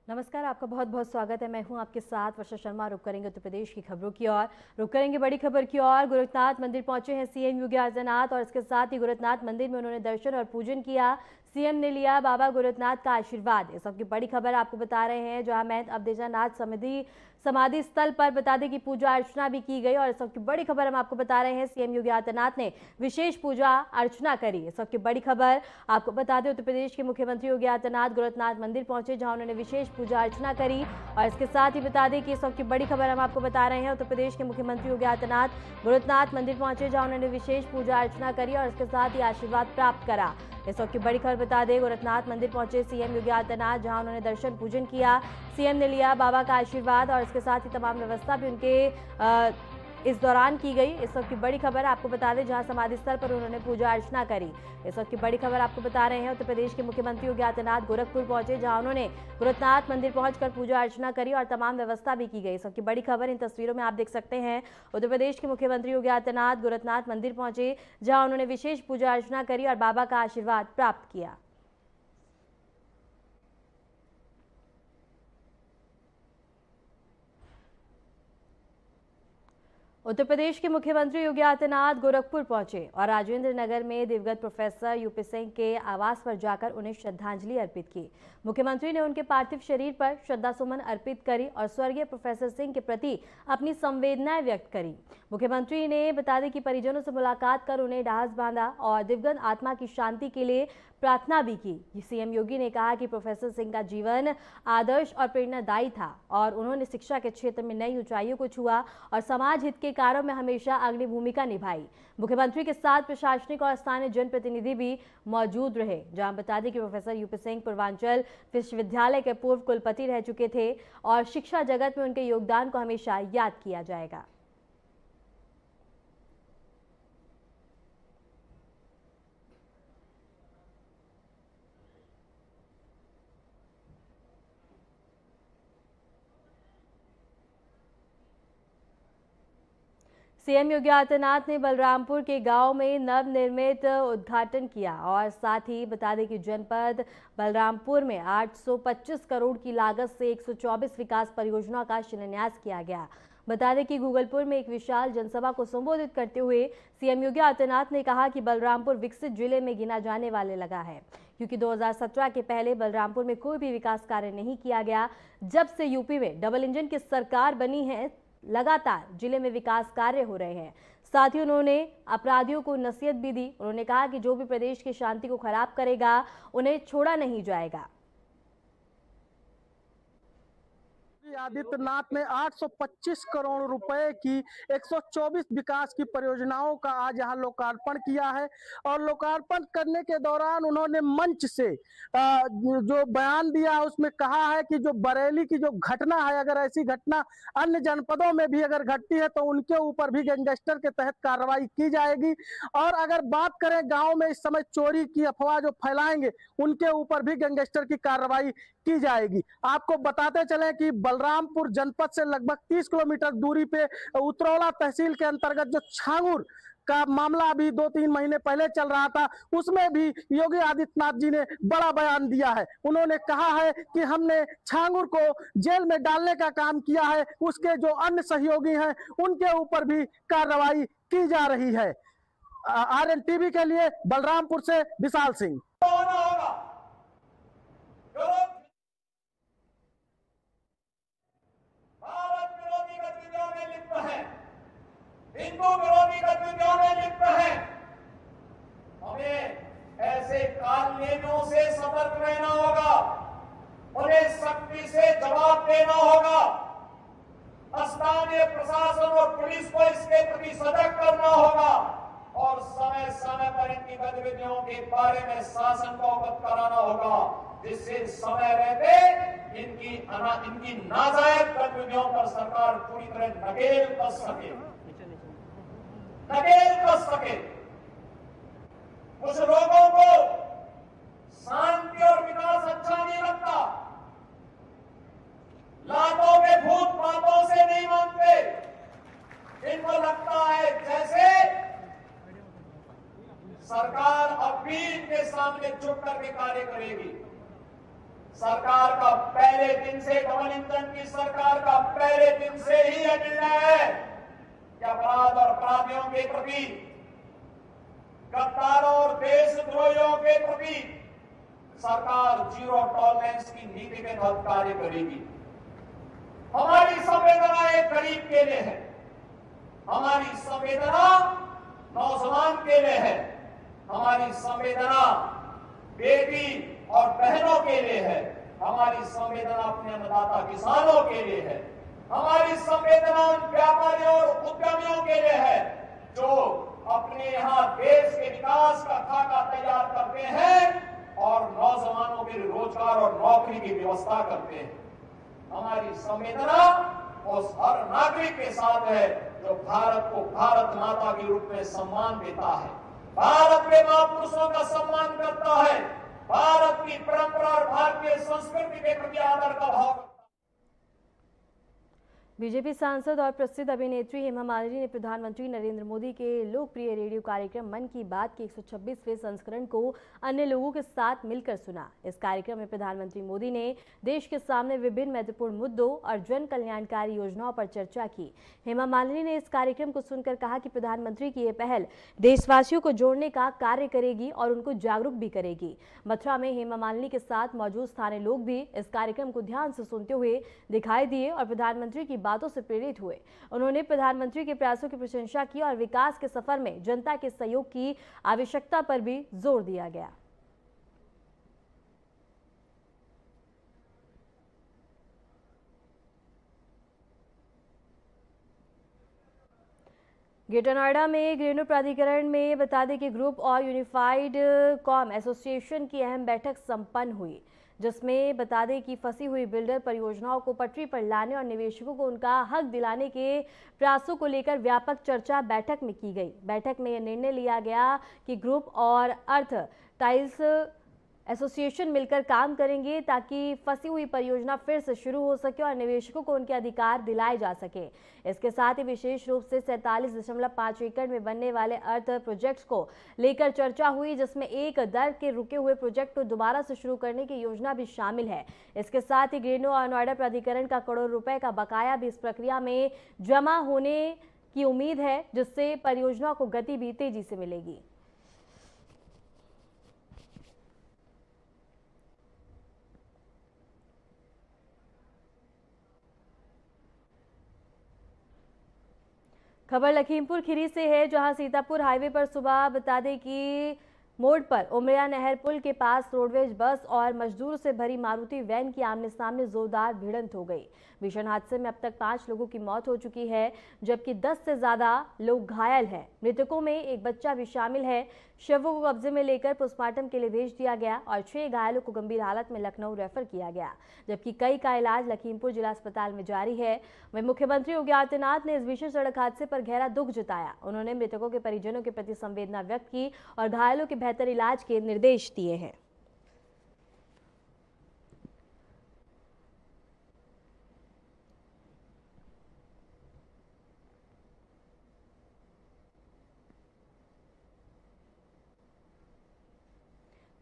नमस्कार, आपका बहुत बहुत स्वागत है। मैं हूं आपके साथ वर्षा शर्मा। रुक करेंगे उत्तर प्रदेश की खबरों की ओर। रुक करेंगे बड़ी खबर की ओर। गोरखनाथ मंदिर पहुंचे हैं सीएम योगी आदित्यनाथ और इसके साथ ही गोरखनाथ मंदिर में उन्होंने दर्शन और पूजन किया। सीएम ने लिया बाबा गोरखनाथ का आशीर्वाद। इस सबकी बड़ी खबर आपको बता रहे हैं, जहां महंत अवधेशानाथ समाधि स्थल पर बता दें कि पूजा अर्चना भी की गई। और इस सबकी बड़ी खबर हम आपको बता रहे हैं, सीएम योगी आदित्यनाथ ने विशेष पूजा अर्चना करी। इस सबकी बड़ी खबर आपको बता दें, उत्तर प्रदेश के मुख्यमंत्री योगी आदित्यनाथ गोरखनाथ मंदिर पहुंचे, जहां उन्होंने विशेष पूजा अर्चना करी। और इसके साथ ही बता दें कि इस सबकी बड़ी खबर हम आपको बता रहे हैं, उत्तर प्रदेश के मुख्यमंत्री योगी आदित्यनाथ गोरखनाथ मंदिर पहुंचे, जहां उन्होंने विशेष पूजा अर्चना करी और इसके साथ ही आशीर्वाद प्राप्त करा। इस वक्त की बड़ी खबर बता दें, गोरखनाथ मंदिर पहुंचे सीएम योगी आदित्यनाथ, जहां उन्होंने दर्शन पूजन किया। सीएम ने लिया बाबा का आशीर्वाद और इसके साथ ही तमाम व्यवस्था भी उनके इस दौरान की गई। इस वक्त की बड़ी खबर आपको बता दें, जहां समाधि स्थल पर उन्होंने पूजा अर्चना करी। इस वक्त की बड़ी खबर आपको बता रहे हैं, उत्तर प्रदेश के मुख्यमंत्री योगी आदित्यनाथ गोरखपुर पहुंचे, जहां उन्होंने गोरखनाथ मंदिर पहुंचकर पूजा अर्चना करी और तमाम व्यवस्था भी की गई। इस वक्त की बड़ी खबर इन तस्वीरों में आप देख सकते हैं। उत्तर प्रदेश के मुख्यमंत्री योगी आदित्यनाथ गोरखनाथ मंदिर पहुंचे, जहां उन्होंने विशेष पूजा अर्चना करी और बाबा का आशीर्वाद प्राप्त किया। उत्तर प्रदेश के मुख्यमंत्री योगी आदित्यनाथ गोरखपुर पहुंचे और राजेंद्र नगर में दिवंगत प्रोफेसर यूपी सिंह के आवास पर जाकर उन्हें श्रद्धांजलि अर्पित की। मुख्यमंत्री ने उनके पार्थिव शरीर पर श्रद्धासुमन अर्पित करी और स्वर्गीय प्रोफेसर सिंह के प्रति अपनी संवेदनाएं व्यक्त करी। मुख्यमंत्री ने बता दें कि परिजनों से मुलाकात कर उन्हें ढास बांधा और दिवंगत आत्मा की शांति के लिए प्रार्थना भी की। सीएम योगी ने कहा कि प्रोफेसर सिंह का जीवन आदर्श और प्रेरणादायी था और उन्होंने शिक्षा के क्षेत्र में नई ऊंचाइयों को छुआ और समाज हित के कार्यों में हमेशा अग्रणी भूमिका निभाई। मुख्यमंत्री के साथ प्रशासनिक और स्थानीय जनप्रतिनिधि भी मौजूद रहे। जहां बता दें कि प्रोफेसर यूपी सिंह पूर्वांचल विश्वविद्यालय के पूर्व कुलपति रह चुके थे और शिक्षा जगत में उनके योगदान को हमेशा याद किया जाएगा। सीएम योगी आदित्यनाथ ने बलरामपुर के गांव में नवनिर्मित उद्घाटन किया और साथ ही बता दें कि जनपद बलरामपुर में 825 करोड़ की लागत से 124 विकास परियोजनाओं का शिलान्यास किया गया। बता दें कि गूगलपुर में एक विशाल जनसभा को संबोधित करते हुए सीएम योगी आदित्यनाथ ने कहा कि बलरामपुर विकसित जिले में गिना जाने वाले लगा है, क्योंकि 2017 के पहले बलरामपुर में कोई भी विकास कार्य नहीं किया गया। जब से यूपी में डबल इंजन की सरकार बनी है, लगातार जिले में विकास कार्य हो रहे हैं। साथ ही उन्होंने अपराधियों को नसीहत भी दी। उन्होंने कहा कि जो भी प्रदेश की शांति को खराब करेगा, उन्हें छोड़ा नहीं जाएगा। आदित्यनाथ ने 825 करोड़ रुपए की 124 विकास की परियोजनाओं का आज यहाँ लोकार्पण किया है और लोकार्पण करने के दौरान उन्होंने मंच से जो बयान दिया है उसमें कहा है कि जो बरेली की जो घटना है, अगर ऐसी घटना अन्य जनपदों में भी अगर घटती है तो उनके ऊपर भी गैंगस्टर के तहत कार्रवाई की जाएगी। और अगर बात करें गांव में इस समय चोरी की अफवाह जो फैलाएंगे उनके ऊपर भी गैंगस्टर की कार्रवाई की जाएगी। आपको बताते चलें कि बलरामपुर जनपद से लगभग 30 किलोमीटर दूरी पे उतरौला तहसील के अंतर्गत जो छांगुर का मामला अभी 2-3 महीने पहले चल रहा था, उसमें भी योगी आदित्यनाथ जी ने बड़ा बयान दिया है। उन्होंने कहा है कि हमने छांगुर को जेल में डालने का काम किया है, उसके जो अन्य सहयोगी हैं उनके ऊपर भी कार्रवाई की जा रही है। RNTV के लिए बलरामपुर से विशाल सिंह। हिंदू विरोधी गतिविधियों में लिप्त है। हमें ऐसे कानूनों से सतर्क रहना होगा, उन्हें सख्ती से जवाब देना होगा। स्थानीय प्रशासन और पुलिस को इसके प्रति सजग करना होगा और समय समय पर इनकी गतिविधियों के बारे में शासन को अवगत कराना होगा, जिससे समय रहते इनकी नाजायज गतिविधियों पर सरकार पूरी तरह नकेल कस सके। कुछ लोगों को शांति और विकास अच्छा नहीं लगता, लातों के भूत बातों से नहीं मानते। इनको लगता है जैसे सरकार अब भी इनके सामने चुप करके कार्य करेगी। सरकार का पहले दिन से, डबल इंजन की सरकार का पहले दिन से ही यह निर्णय है कि अपराध और अपराधियों के प्रति, गद्दारों और देशद्रोहियों के प्रति सरकार जीरो टॉलरेंस की नीति के तहत कार्य करेगी। हमारी संवेदना एक गरीब के लिए है, हमारी संवेदना नौजवान के लिए है, हमारी संवेदना बेटी और बहनों के लिए है, हमारी संवेदना अपने अन्नदाता किसानों के लिए है, हमारी संवेदना व्यापारियों और उद्यमियों के लिए है जो अपने यहाँ देश के विकास का खाका तैयार करते हैं और नौजवानों के लिए रोजगार और नौकरी की व्यवस्था करते हैं। हमारी संवेदना उस हर नागरिक के साथ है जो भारत को भारत माता के रूप में सम्मान देता है, भारत के महापुरुषों का सम्मान करता है, भारत की परंपरा और भारतीय संस्कृति के प्रति आदर का भाव रखता है। बीजेपी सांसद और प्रसिद्ध अभिनेत्री हेमा मालिनी ने प्रधानमंत्री नरेंद्र मोदी के लोकप्रिय रेडियो कार्यक्रम मन की बात के 126वें संस्करण को अन्य लोगों के साथ मिलकर सुना। इस कार्यक्रम में प्रधानमंत्री मोदी ने देश के सामने विभिन्न महत्वपूर्ण मुद्दों और जन कल्याणकारी योजनाओं पर चर्चा की। हेमा मालिनी ने इस कार्यक्रम को सुनकर कहा कि प्रधानमंत्री की यह पहल देशवासियों को जोड़ने का कार्य करेगी और उनको जागरूक भी करेगी। मथुरा में हेमा मालिनी के साथ मौजूद स्थानीय लोग भी इस कार्यक्रम को ध्यान से सुनते हुए दिखाई दिए और प्रधानमंत्री की बातों से प्रेरित हुए। उन्होंने प्रधानमंत्री के प्रयासों की प्रशंसा की और विकास के सफर में जनता के सहयोग की आवश्यकता पर भी जोर दिया गया। ग्रेटर नोएडा में ग्रेनू प्राधिकरण में बता दें कि ग्रुप और यूनिफाइड कॉम एसोसिएशन की अहम बैठक संपन्न हुई, जिसमें बता दें कि फंसी हुई बिल्डर परियोजनाओं को पटरी पर लाने और निवेशकों को उनका हक दिलाने के प्रयासों को लेकर व्यापक चर्चा बैठक में की गई। बैठक में यह निर्णय लिया गया कि ग्रुप और अर्थ टाइल्स एसोसिएशन मिलकर काम करेंगे ताकि फंसी हुई परियोजना फिर से शुरू हो सके और निवेशकों को उनके अधिकार दिलाए जा सके। इसके साथ ही विशेष रूप से 47.5 एकड़ में बनने वाले अर्थ प्रोजेक्ट्स को लेकर चर्चा हुई, जिसमें एक दर के रुके हुए प्रोजेक्ट को दोबारा से शुरू करने की योजना भी शामिल है। इसके साथ ही ग्रेनू और नोएडा प्राधिकरण का करोड़ रुपए का बकाया भी इस प्रक्रिया में जमा होने की उम्मीद है, जिससे परियोजना को गति भी तेजी से मिलेगी। खबर लखीमपुर खीरी से है, जहां सीतापुर हाईवे पर सुबह बता दें कि मोड़ पर उमरिया नहर पुल के पास रोडवेज बस और मजदूरों से भरी मारुति वैन की आमने सामने जोरदार भिड़ंत हो गई। भीषण हादसे में अब तक 5 लोगों की मौत हो चुकी है, जबकि 10 से ज्यादा लोग घायल हैं। मृतकों में एक बच्चा भी शामिल है। शवों को कब्जे में लेकर पोस्टमार्टम के लिए भेज दिया गया और 6 घायलों को गंभीर हालत में लखनऊ रेफर किया गया, जबकि कई का इलाज लखीमपुर जिला अस्पताल में जारी है। वहीं मुख्यमंत्री योगी आदित्यनाथ ने इस भीषण सड़क हादसे पर गहरा दुख जताया। उन्होंने मृतकों के परिजनों के प्रति संवेदना व्यक्त की और घायलों के बेहतर इलाज के निर्देश दिए हैं।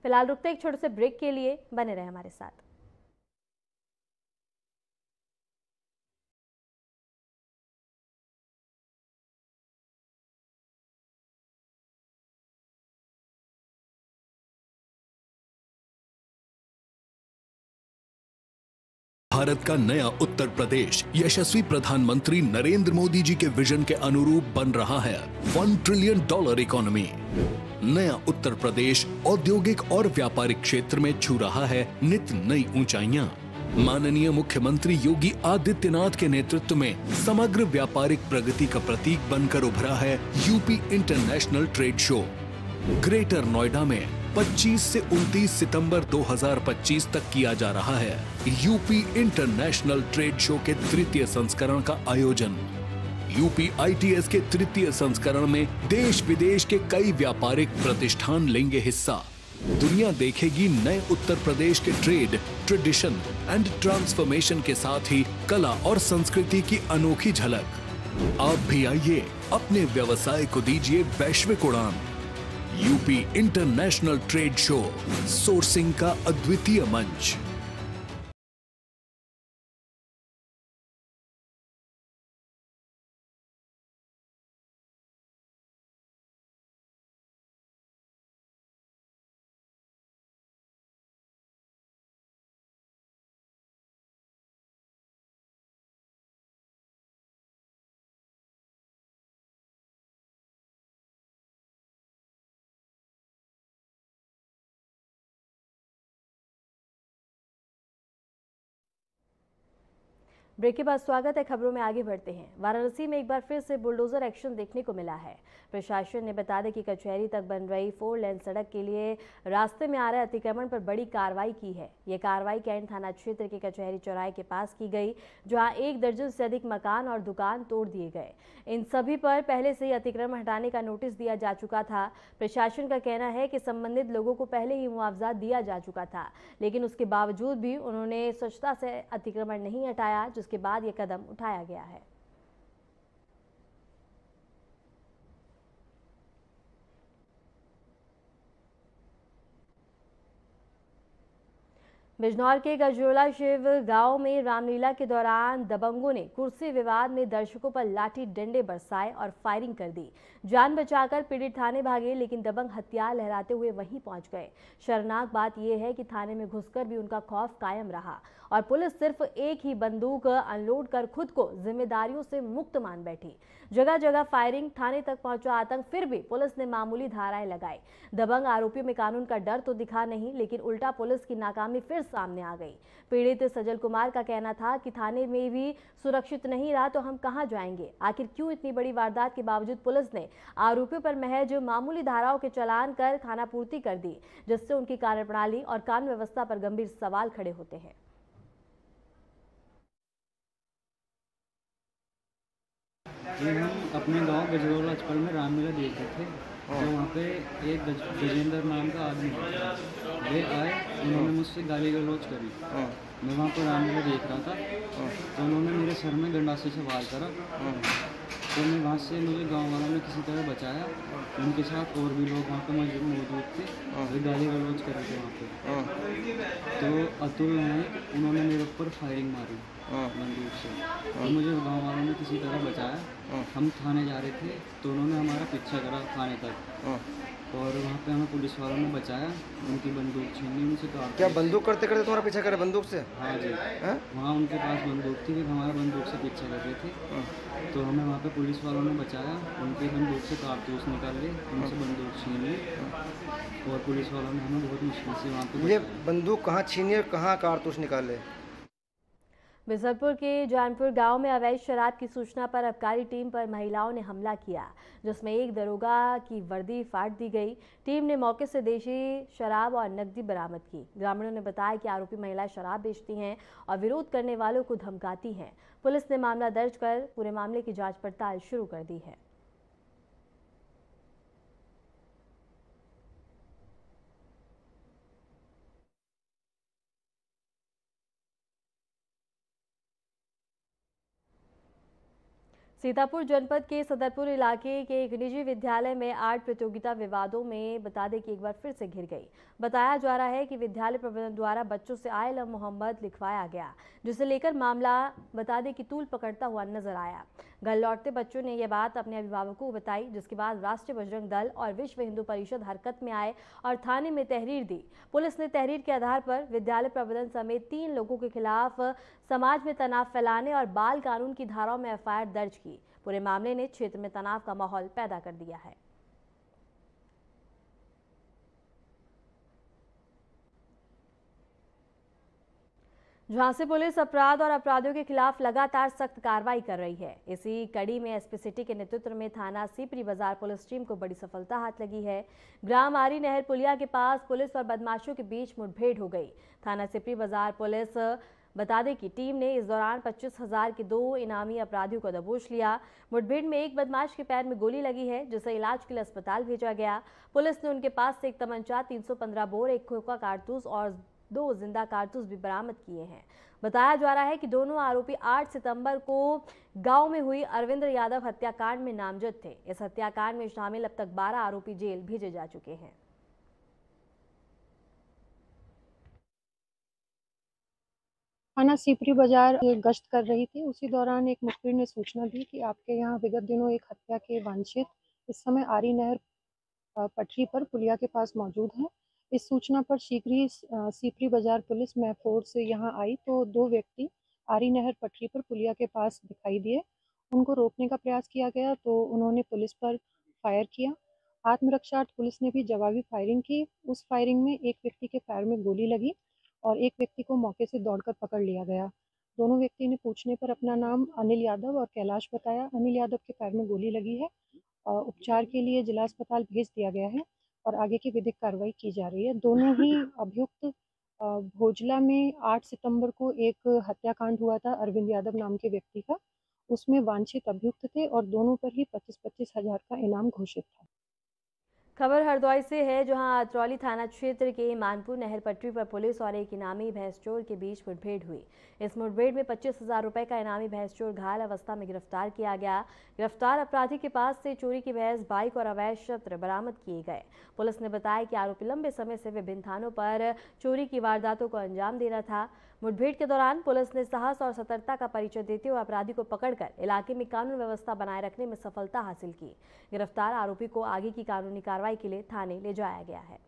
फिलहाल रुकते एक छोटे से ब्रेक के लिए, बने रहे हमारे साथ। भारत का नया उत्तर प्रदेश यशस्वी प्रधानमंत्री नरेंद्र मोदी जी के विजन के अनुरूप बन रहा है $1 ट्रिलियन इकोनॉमी। नया उत्तर प्रदेश औद्योगिक और व्यापारिक क्षेत्र में छू रहा है नित नई ऊंचाइयां। माननीय मुख्यमंत्री योगी आदित्यनाथ के नेतृत्व में समग्र व्यापारिक प्रगति का प्रतीक बनकर उभरा है UP international trade show. Greater Noida में 25 से 29 सितंबर 2025 तक किया जा रहा है यूपी इंटरनेशनल ट्रेड शो के 3य संस्करण का आयोजन। यूपी ITS के 3य संस्करण में देश विदेश के कई व्यापारिक प्रतिष्ठान लेंगे हिस्सा। दुनिया देखेगी नए उत्तर प्रदेश के ट्रेड, ट्रेडिशन एंड ट्रांसफॉर्मेशन के साथ ही कला और संस्कृति की अनोखी झलक। आप भी आइए, अपने व्यवसाय को दीजिए वैश्विक उड़ान। UP international trade show, sourcing का अद्वितीय मंच। ब्रेक के बाद स्वागत है। खबरों में आगे बढ़ते हैं। वाराणसी में एक बार फिर से बुलडोजर एक्शन देखने को मिला है। प्रशासन ने बता दें कि कचहरी तक बन रही 4 लेन सड़क के लिए रास्ते में आ रहे अतिक्रमण पर बड़ी कार्रवाई की है। ये कार्रवाई कैंट थाना क्षेत्र के कचहरी चौराहे के पास की गई, जहां 1 दर्जन से अधिक मकान और दुकान तोड़ दिए गए। इन सभी पर पहले से ही अतिक्रमण हटाने का नोटिस दिया जा चुका था। प्रशासन का कहना है कि संबंधित लोगों को पहले ही मुआवजा दिया जा चुका था, लेकिन उसके बावजूद भी उन्होंने स्वच्छता से अतिक्रमण नहीं हटाया, जिसके बाद यह कदम उठाया गया है। बिजनौर के गजरोला शिव गांव में रामलीला के दौरान दबंगों ने कुर्सी विवाद में दर्शकों पर लाठी डंडे बरसाए और फायरिंग कर दी। जान बचाकर पीड़ित थाने भागे, लेकिन दबंग हथियार लहराते हुए वहीं पहुंच गए। शर्मनाक बात यह है कि थाने में घुसकर भी उनका खौफ कायम रहा और पुलिस सिर्फ एक ही बंदूक अनलोड कर खुद को जिम्मेदारियों से मुक्त मान बैठी। जगह जगह फायरिंग, थाने तक पहुंचा आतंक, फिर भी पुलिस ने मामूली धाराएं लगाई। दबंग आरोपियों में कानून का डर तो दिखा नहीं, लेकिन उल्टा पुलिस की नाकामी फिर सामने आ गई। पीड़ित सजल कुमार का कहना था कि थाने में भी सुरक्षित नहीं रहा तो हम कहां जाएंगे। आखिर क्यों इतनी बड़ी वारदात के बावजूद पुलिस ने आरोपियों पर महज मामूली धाराओं के चालान कर खानापूर्ति कर दी, जिससे उनकी कार्यप्रणाली और कानून व्यवस्था पर गंभीर सवाल खड़े होते हैं। जी, हम अपने गांव गजरोला अचपल में रामलीला देख रहे थे। तो वहाँ पे एक गजेंद्र नाम का आदमी वे आए, उन्होंने मुझसे गाली गलौज करी। मैं वहाँ पर रामलीला देख रहा था, तो उन्होंने मेरे सर में गंडासे से वार करा। तो मैं वहाँ से, मुझे गांव वालों ने किसी तरह बचाया। उनके साथ और भी लोग वहाँ पे मौजूद थे, वे गाली गलौज कर रहे थे वहाँ पे। तो अतुल नायक, उन्होंने मेरे ऊपर फायरिंग मारी बंदूक से। तो मुझे गांव वालों ने किसी तरह बचाया। हम थाने जा रहे थे तो उन्होंने हमारा पीछा करा थाने तक, और वहाँ पे हमें पुलिस वालों ने बचाया। उनकी बंदूक छीनी, उनसे काट। क्या बंदूक करते करते तुम्हारा पीछा करे बंदूक से? हाँ जी, वहाँ उनके पास बंदूक थी, फिर हमारा बंदूक से पीछा कर रहे थे। तो हमें वहाँ पे पुलिस वालों ने बचाया। उनकी बंदूक से कारतूस निकाल लिए, उनसे बंदूक छीन ली, और पुलिस वालों ने हमें बहुत मुश्किल से वहाँ पे। ये बंदूक कहाँ छीनी और कहाँ कारतूस निकाले? बिजलपुर के जानपुर गांव में अवैध शराब की सूचना पर आबकारी टीम पर महिलाओं ने हमला किया, जिसमें एक दरोगा की वर्दी फाड़ दी गई। टीम ने मौके से देशी शराब और नकदी बरामद की। ग्रामीणों ने बताया कि आरोपी महिलाएं शराब बेचती हैं और विरोध करने वालों को धमकाती हैं। पुलिस ने मामला दर्ज कर पूरे मामले की जांच पड़ताल शुरू कर दी है। सीतापुर जनपद के सदरपुर इलाके के एक निजी विद्यालय में आर्ट प्रतियोगिता विवादों में बता दें कि एक बार फिर से घिर गई। बताया जा रहा है कि विद्यालय प्रबंधन द्वारा बच्चों से आई लव मोहम्मद लिखवाया गया, जिसे लेकर मामला बता दें कि तूल पकड़ता हुआ नजर आया। घर लौटते बच्चों ने यह बात अपने अभिभावकों को बताई, जिसके बाद राष्ट्रीय बजरंग दल और विश्व हिंदू परिषद हरकत में आए और थाने में तहरीर दी। पुलिस ने तहरीर के आधार पर विद्यालय प्रबंधन समेत 3 लोगों के खिलाफ समाज में तनाव फैलाने और बाल कानून की धाराओं में एफआईआर दर्ज की। पूरे मामले ने क्षेत्र में तनाव का माहौल पैदा कर दिया है। झांसी पुलिस अपराध और अपराधियों के खिलाफ लगातार सख्त कार्रवाई कर रही है। इसी कड़ी में एसपी सिटी के नेतृत्व में थाना सीपरी बाजार पुलिस टीम को बड़ी सफलता हाथ लगी है। ग्राम आरी नहर पुलिया के पास पुलिस और बदमाशों के बीच मुठभेड़ हो गई। थाना सीपरी बाजार पुलिस बता दें कि टीम ने इस दौरान 25,000 के 2 इनामी अपराधियों को दबोच लिया। मुठभेड़ में एक बदमाश के पैर में गोली लगी है, जिसे इलाज के लिए अस्पताल भेजा गया। पुलिस ने उनके पास से एक तमंचा, 315 बोर, एक खोखा कारतूस और 2 जिंदा कारतूस भी बरामद किए हैं। बताया जा रहा है कि दोनों आरोपी 8 सितंबर को गांव में हुई अरविंद यादव हत्याकांड में नामजद थे। इस हत्याकांड में शामिल अब तक 12 आरोपी जेल भेजे जा चुके हैं। थाना सीपरी बाजार गश्त कर रही थी, उसी दौरान एक मुखबिर ने सूचना दी कि आपके यहाँ विगत दिनों एक हत्या के वांछित इस समय आरी नहर पटरी पर पुलिया के पास मौजूद हैं। इस सूचना पर शीघ्र ही सीपरी बाजार पुलिस महफूर से यहाँ आई तो 2 व्यक्ति आरी नहर पटरी पर पुलिया के पास दिखाई दिए। उनको रोकने का प्रयास किया गया तो उन्होंने पुलिस पर फायर किया। आत्मरक्षार्थ पुलिस ने भी जवाबी फायरिंग की। उस फायरिंग में एक व्यक्ति के पैर में गोली लगी और एक व्यक्ति को मौके से दौड़कर पकड़ लिया गया। दोनों व्यक्ति ने पूछने पर अपना नाम अनिल यादव और कैलाश बताया। अनिल यादव के पैर में गोली लगी है। उपचार के लिए जिला अस्पताल भेज दिया गया है और आगे की विधिक कार्रवाई की जा रही है। दोनों ही अभियुक्त भोजला में 8 सितंबर को एक हत्याकांड हुआ था अरविंद यादव नाम के व्यक्ति का। उसमें वांछित अभियुक्त थे और दोनों पर ही 25-25 हजार का इनाम घोषित था। खबर हरदोई से है, जहां अतरौली थाना क्षेत्र के मानपुर नहर पटरी पर पुलिस और एक इनामी भैंस चोर के बीच मुठभेड़ हुई। इस मुठभेड़ में 25,000 रुपए का इनामी भैंस चोर घायल अवस्था में गिरफ्तार किया गया। गिरफ्तार अपराधी के पास से चोरी की भैंस, बाइक और अवैध शस्त्र बरामद किए गए। पुलिस ने बताया कि आरोपी लंबे समय से विभिन्न थानों पर चोरी की वारदातों को अंजाम दे रहा था। मुठभेड़ के दौरान पुलिस ने साहस और सतर्कता का परिचय देते हुए अपराधी को पकड़कर इलाके में कानून व्यवस्था बनाए रखने में सफलता हासिल की। गिरफ्तार आरोपी को आगे की कानूनी कार्रवाई के लिए थाने ले जाया गया है।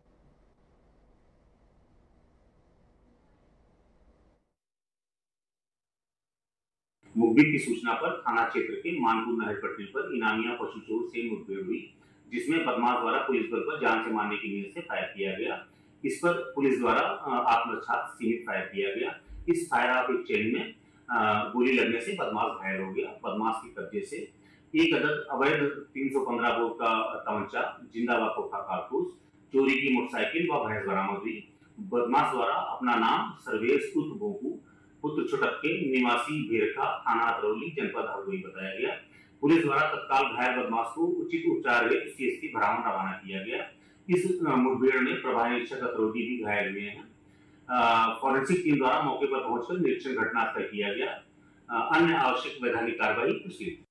मुखबिर की सूचना पर थाना क्षेत्र के मानपुर नहर पटरी पर इनामिया पशु चोर से मुठभेड़ हुई, जिसमें बदमाश द्वारा पुलिस बल पर जान से मारने की नीयत से फायर किया गया। इस पर पुलिस द्वारा आत्मरक्षा सीमित फायर किया गया। इस फायर ऑफ चेन में गोली लगने से बदमाश घायल हो गया। बदमाश के कब्जे से एक अदद अवैध 315 बोर का तमंचा, जिंदा व खोखा कारतूस, चोरी की मोटरसाइकिल व भैंस बरामद हुई। बदमाश द्वारा अपना नाम सर्वेश उर्फ भोंकू पुत्र छुटक्के निवासी भेरखा, थाना अतरौली, जनपद हरदोई बताया गया। पुलिस द्वारा तत्काल घायल बदमाश को उचित उपचार हेतु सीएसपी भरावन रवाना किया गया। इस मुठभेड़ में प्रभारी निरीक्षक अतरौली भी घायल हुए हैं। फॉरेंसिक टीम द्वारा मौके पर पहुंचकर निरीक्षण घटनास्थल किया गया। अन्य आवश्यक वैधानिक कार्रवाई प्रस्तुत।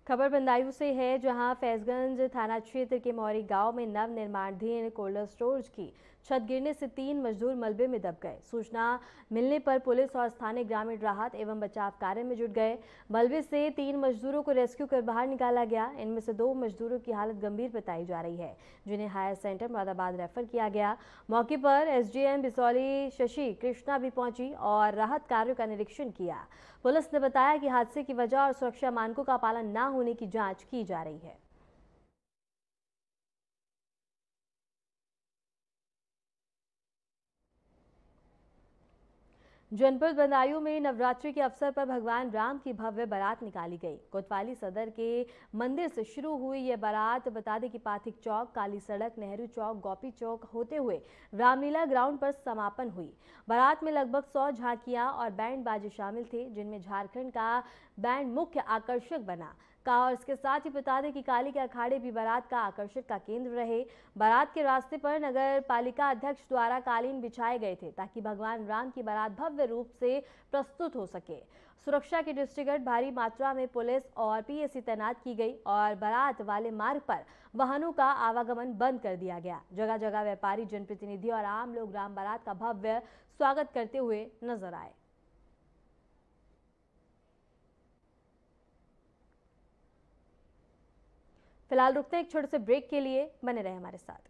खबर बंदायूं से है, जहां फैजगंज थाना क्षेत्र के मौरी गांव में नव निर्माणाधीन कोल्ड स्टोरेज की छत गिरने से 3 मजदूर मलबे में दब गए। सूचना मिलने पर पुलिस और स्थानीय ग्रामीण राहत एवं बचाव कार्य में जुट गए। मलबे से 3 मजदूरों को रेस्क्यू कर बाहर निकाला गया। इनमें से 2 मजदूरों की हालत गंभीर बताई जा रही है, जिन्हें हायर सेंटर मुरादाबाद रेफर किया गया। मौके पर एसडीएम बिसौली शशि कृष्णा भी पहुंची और राहत कार्यों का निरीक्षण किया। पुलिस ने बताया कि हादसे की वजह और सुरक्षा मानकों का पालन न होने की जांच की जा रही है। जनपद बदायूं में नवरात्रि के अवसर पर भगवान राम की भव्य बारात निकाली गई। कोतवाली सदर के मंदिर से शुरू हुई यह बारात बता दें कि पाथिक चौक, काली सड़क, नेहरू चौक, गोपी चौक होते हुए रामलीला ग्राउंड पर समापन हुई। बारात में लगभग 100 झांकियां और बैंड बाजे शामिल थे, जिनमें झारखंड का बैंड मुख्य आकर्षक बना और इसके साथ ही बता दें कि काली के अखाड़े भी बारात का आकर्षण का केंद्र रहे। बारात के रास्ते पर नगर पालिका अध्यक्ष द्वारा कालीन बिछाए गए थे, ताकि भगवान राम की बारात भव्य रूप से प्रस्तुत हो सके। सुरक्षा के दृष्टिगत भारी मात्रा में पुलिस और पीएसी तैनात की गई और बारात वाले मार्ग पर वाहनों का आवागमन बंद कर दिया गया। जगह जगह व्यापारी, जनप्रतिनिधि और आम लोग राम बारात का भव्य स्वागत करते हुए नजर आए। फिलहाल रुकते हैं एक छोटे से ब्रेक के लिए, बने रहे हमारे साथ।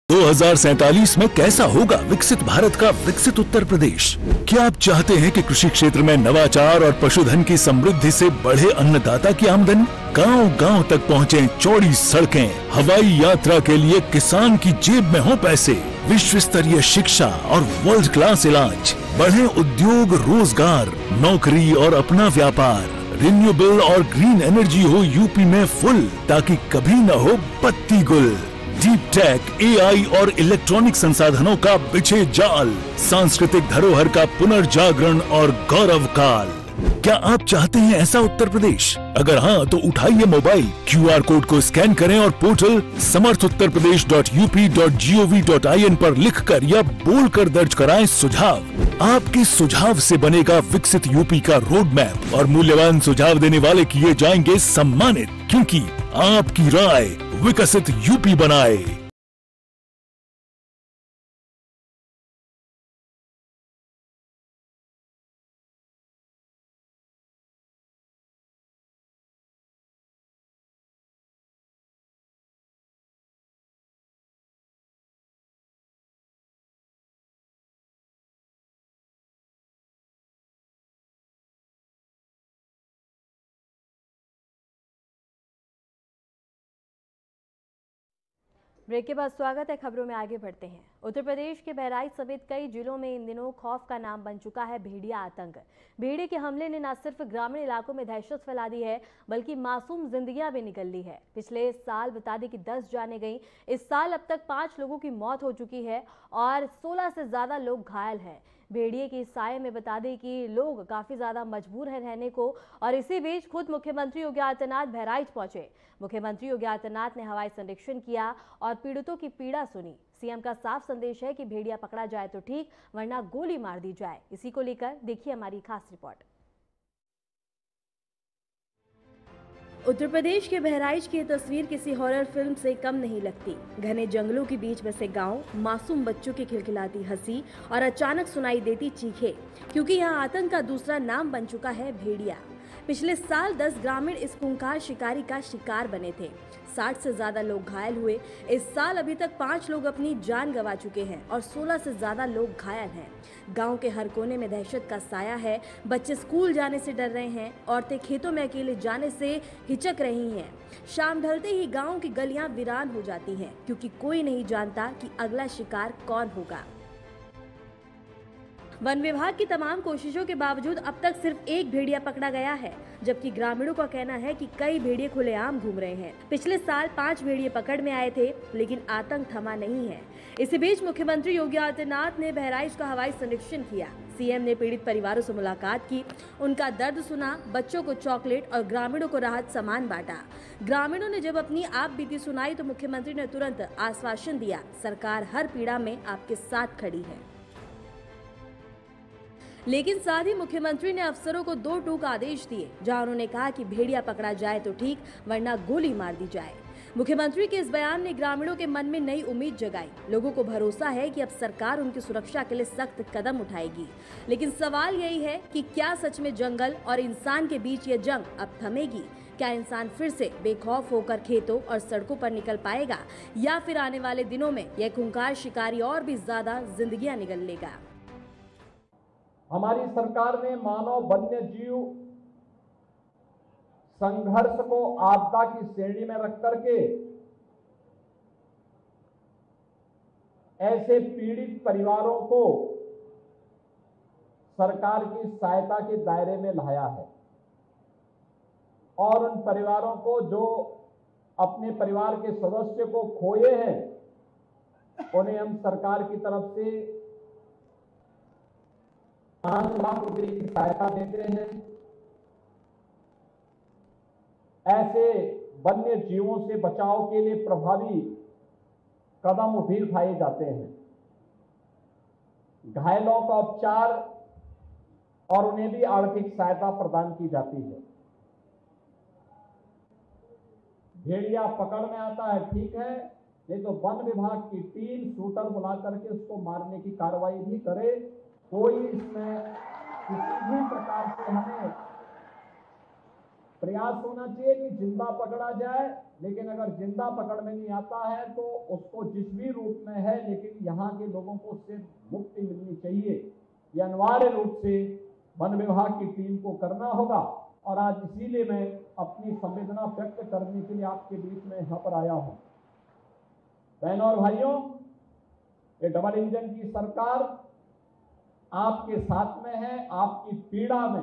2047 में कैसा होगा विकसित भारत का विकसित उत्तर प्रदेश? क्या आप चाहते हैं कि कृषि क्षेत्र में नवाचार और पशुधन की समृद्धि से बढ़े अन्नदाता की आमदनी, गांव-गांव तक पहुंचे चौड़ी सड़कें, हवाई यात्रा के लिए किसान की जेब में हो पैसे, विश्व स्तरीय शिक्षा और वर्ल्ड क्लास इलाज, बढ़े उद्योग, रोजगार, नौकरी और अपना व्यापार, रिन्यूएबल और ग्रीन एनर्जी हो यूपी में फुल, ताकि कभी न हो बत्ती गुल। डीप टेक, एआई और इलेक्ट्रॉनिक संसाधनों का बिछे जाल, सांस्कृतिक धरोहर का पुनर्जागरण और गौरव काल। क्या आप चाहते हैं ऐसा उत्तर प्रदेश? अगर हाँ, तो उठाइए मोबाइल, क्यूआर कोड को स्कैन करें और पोर्टल samarthuttarpradesh.up.gov.in पर लिखकर या बोलकर दर्ज कराएं सुझाव। आपके सुझाव से बनेगा विकसित यूपी का रोड मैप और मूल्यवान सुझाव देने वाले किए जाएंगे सम्मानित, क्योंकि आपकी राय विकसित यूपी बनाए। ब्रेक के बाद स्वागत है। खबरों में आगे बढ़ते हैं। उत्तर प्रदेश के बहराइच समेत कई जिलों में इन दिनों खौफ का नाम बन चुका है भेड़िया आतंक। भेड़िए के हमले ने न सिर्फ ग्रामीण इलाकों में दहशत फैला दी है, बल्कि मासूम जिंदगियां भी निकल ली है। पिछले साल बता दें कि 10 जाने गई। इस साल अब तक 5 लोगों की मौत हो चुकी है और 16 से ज्यादा लोग घायल हैं। भेड़िए की साए में बता दें कि लोग काफी ज्यादा मजबूर हैं रहने को, और इसी बीच खुद मुख्यमंत्री योगी आदित्यनाथ बहराइच पहुंचे। मुख्यमंत्री योगी आदित्यनाथ ने हवाई सर्वेक्षण किया और पीड़ितों की पीड़ा सुनी। सीएम का साफ संदेश है कि भेड़िया पकड़ा जाए तो ठीक, वरना गोली मार दी जाए। इसी को लेकर देखिए हमारी खास रिपोर्ट। उत्तर प्रदेश के बहराइच की तस्वीर किसी हॉरर फिल्म से कम नहीं लगती। घने जंगलों के बीच बसे गांव, मासूम बच्चों की खिलखिलाती हंसी और अचानक सुनाई देती चीखें, क्योंकि यहाँ आतंक का दूसरा नाम बन चुका है भेड़िया। पिछले साल 10 ग्रामीण इस खूंखार शिकारी का शिकार बने थे। 60 से ज्यादा लोग घायल हुए। इस साल अभी तक 5 लोग अपनी जान गंवा चुके हैं और 16 से ज्यादा लोग घायल हैं। गांव के हर कोने में दहशत का साया है। बच्चे स्कूल जाने से डर रहे हैं, औरतें खेतों में अकेले जाने से हिचक रही हैं। शाम ढलते ही गांव की गलियां वीरान हो जाती हैं, क्योंकि कोई नहीं जानता कि अगला शिकार कौन होगा। वन विभाग की तमाम कोशिशों के बावजूद अब तक सिर्फ एक भेड़िया पकड़ा गया है, जबकि ग्रामीणों का कहना है कि कई भेड़िए खुलेआम घूम रहे हैं। पिछले साल 5 भेड़िए पकड़ में आए थे, लेकिन आतंक थमा नहीं है। इसी बीच मुख्यमंत्री योगी आदित्यनाथ ने बहराइच का हवाई सर्वेक्षण किया। सीएम ने पीड़ित परिवारों से मुलाकात की, उनका दर्द सुना, बच्चों को चॉकलेट और ग्रामीणों को राहत सामान बांटा। ग्रामीणों ने जब अपनी आप बीती सुनाई तो मुख्यमंत्री ने तुरंत आश्वासन दिया, सरकार हर पीड़ा में आपके साथ खड़ी है। लेकिन साथ ही मुख्यमंत्री ने अफसरों को 2 टूक आदेश दिए, जहां उन्होंने कहा कि भेड़िया पकड़ा जाए तो ठीक, वरना गोली मार दी जाए। मुख्यमंत्री के इस बयान ने ग्रामीणों के मन में नई उम्मीद जगाई। लोगों को भरोसा है कि अब सरकार उनकी सुरक्षा के लिए सख्त कदम उठाएगी। लेकिन सवाल यही है कि क्या सच में जंगल और इंसान के बीच ये जंग अब थमेगी? क्या इंसान फिर से बेखौफ होकर खेतों और सड़कों पर निकल पाएगा, या फिर आने वाले दिनों में यह खूंखार शिकारी और भी ज्यादा जिंदगियां निगल लेगा? हमारी सरकार ने मानव वन्य जीव संघर्ष को आपदा की श्रेणी में रख करके ऐसे पीड़ित परिवारों को सरकार की सहायता के दायरे में लाया है, और उन परिवारों को जो अपने परिवार के सदस्य को खोए हैं, उन्हें हम सरकार की तरफ से 5 लाख रुपए की सहायता देते हैं। ऐसे वन्य जीवों से बचाव के लिए प्रभावी कदम भी उठाए जाते हैं। घायलों का उपचार और उन्हें भी आर्थिक सहायता प्रदान की जाती है। भेड़िया पकड़ में आता है, ठीक है, नहीं तो वन विभाग की टीम शूटर बुला करके उसको मारने की कार्रवाई भी करे। कोई इसमें किसी भी प्रकार से हमें प्रयास होना चाहिए कि जिंदा पकड़ा जाए, लेकिन अगर जिंदा पकड़ में नहीं आता है तो उसको जिस भी रूप में है, लेकिन यहाँ के लोगों को उससे मुक्ति मिलनी चाहिए। ये अनिवार्य रूप से वन विभाग की टीम को करना होगा, और आज इसीलिए मैं अपनी संवेदना व्यक्त करने के लिए आपके बीच में यहाँ पर आया हूँ। बहनों और भाइयों, ये डबल इंजन की सरकार आपके साथ में है, आपकी पीड़ा में,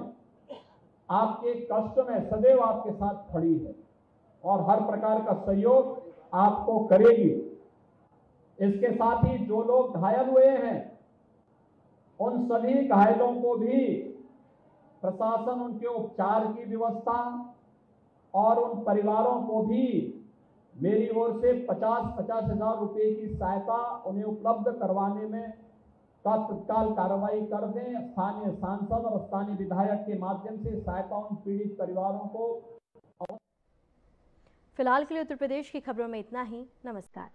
आपके कष्ट में सदैव आपके साथ खड़ी है और हर प्रकार का सहयोग आपको करेगी। इसके साथ ही जो लोग घायल हुए हैं, उन सभी घायलों को भी प्रशासन उनके उपचार की व्यवस्था, और उन परिवारों को भी मेरी ओर से 50-50 हजार रुपए की सहायता उन्हें उपलब्ध करवाने में तत्काल कार्रवाई कर दें। स्थानीय सांसद और स्थानीय विधायक के माध्यम से सहायता उन पीड़ित परिवारों को। फिलहाल के लिए उत्तर प्रदेश की खबरों में इतना ही। नमस्कार।